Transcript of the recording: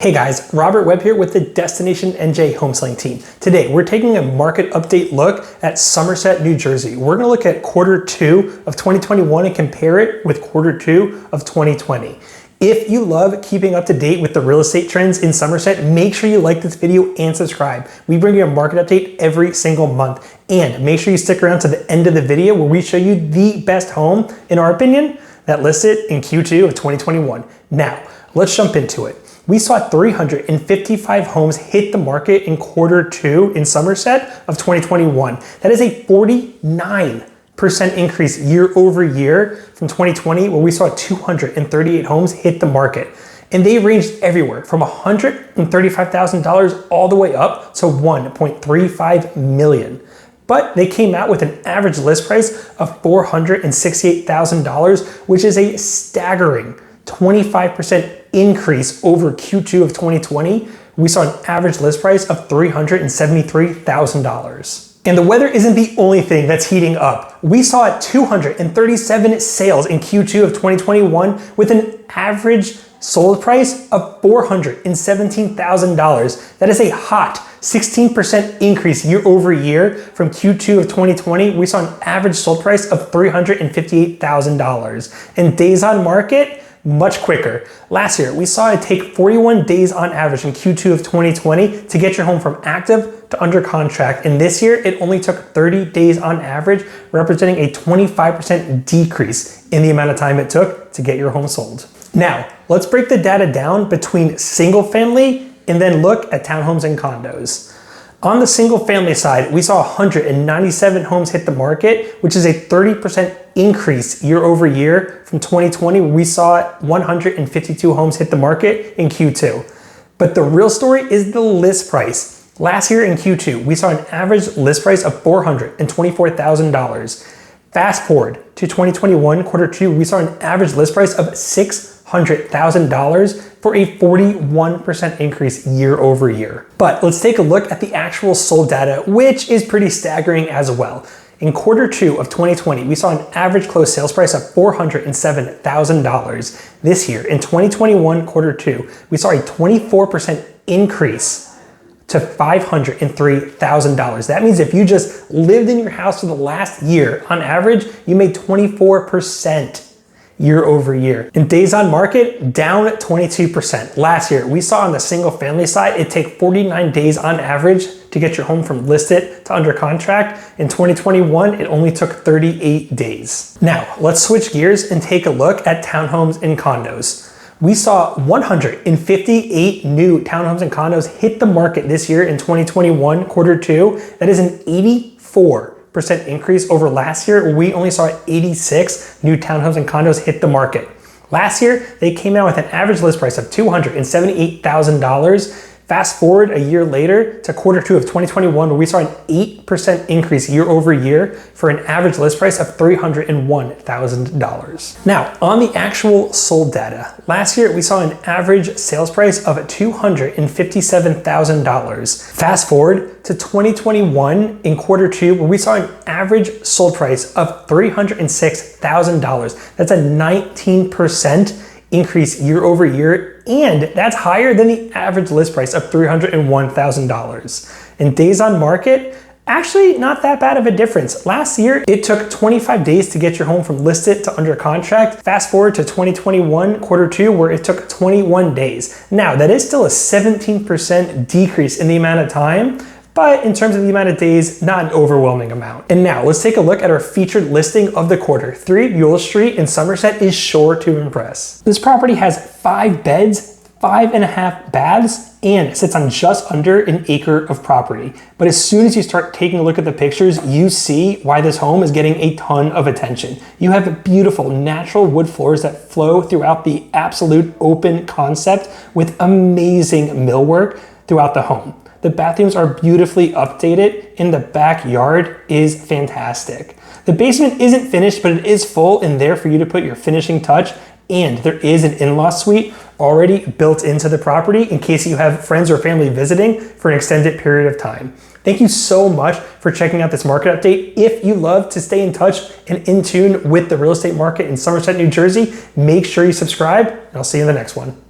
Hey guys, Robert Webb here with the Destination NJ home selling team. Today, we're taking a market update look at Somerset, New Jersey. We're gonna look at Q2 of 2021 and compare it with Q2 of 2020. If you love keeping up to date with the real estate trends in Somerset, make sure you like this video and subscribe. We bring you a market update every single month. And make sure you stick around to the end of the video where we show you the best home, in our opinion, that listed in Q2 of 2021. Now, let's jump into it. We saw 355 homes hit the market in Q2 in Somerset of 2021. That is a 49% increase year over year from 2020, where we saw 238 homes hit the market. And they ranged everywhere from $135,000 all the way up to $1.35 million. But they came out with an average list price of $468,000, which is a staggering 25% increase over Q2 of 2020. We saw an average list price of $373,000. And the weather isn't the only thing that's heating up. We saw 237 sales in Q2 of 2021 with an average sold price of $417,000. That is a hot 16% increase year over year from Q2 of 2020. We saw an average sold price of $358,000. And days on market, much quicker. Last year, we saw it take 41 days on average in Q2 of 2020 to get your home from active to under contract. And this year, it only took 30 days on average, representing a 25% decrease in the amount of time it took to get your home sold. Now, let's break the data down between single family and then look at townhomes and condos. On the single family side, we saw 197 homes hit the market, which is a 30% increase year over year from 2020. We saw 152 homes hit the market in Q2. But the real story is the list price. Last year in Q2, we saw an average list price of $424,000. Fast forward to 2021 Q2, we saw an average list price of $600,000 for a 41% increase year over year. But let's take a look at the actual sold data, which is pretty staggering as well. In Q2 of 2020, we saw an average closed sales price of $407,000. This year, in 2021 Q2, we saw a 24% increase to $503,000. That means if you just lived in your house for the last year, on average, you made 24% year over year. In days on market, down 22%. Last year, we saw on the single family side, it take 49 days on average to get your home from listed to under contract. In 2021, it only took 38 days. Now, let's switch gears and take a look at townhomes and condos. We saw 158 new townhomes and condos hit the market this year in 2021 Q2. That is an 84% increase over last year. We only saw 86 new townhomes and condos hit the market. Last year, they came out with an average list price of $278,000. Fast forward a year later to Q2 of 2021, where we saw an 8% increase year over year for an average list price of $301,000. Now, on the actual sold data, last year we saw an average sales price of $257,000. Fast forward to 2021 in Q2, where we saw an average sold price of $306,000. That's a 19% increase year over year, and that's higher than the average list price of $301,000. In days on market, actually not that bad of a difference. Last year, it took 25 days to get your home from listed to under contract. Fast forward to 2021 Q2, where it took 21 days. Now, that is still a 17% decrease in the amount of time, but in terms of the amount of days, not an overwhelming amount. And now let's take a look at our featured listing of the quarter. 3 Buell Street in Somerset is sure to impress. This property has 5 beds, 5.5 baths, and sits on just under an acre of property. But as soon as you start taking a look at the pictures, you see why this home is getting a ton of attention. You have beautiful natural wood floors that flow throughout the absolute open concept with amazing millwork throughout the home. The bathrooms are beautifully updated and the backyard is fantastic. The basement isn't finished, but it is full and there for you to put your finishing touch. And there is an in-law suite already built into the property in case you have friends or family visiting for an extended period of time. Thank you so much for checking out this market update. If you love to stay in touch and in tune with the real estate market in Somerset, New Jersey, make sure you subscribe, and I'll see you in the next one.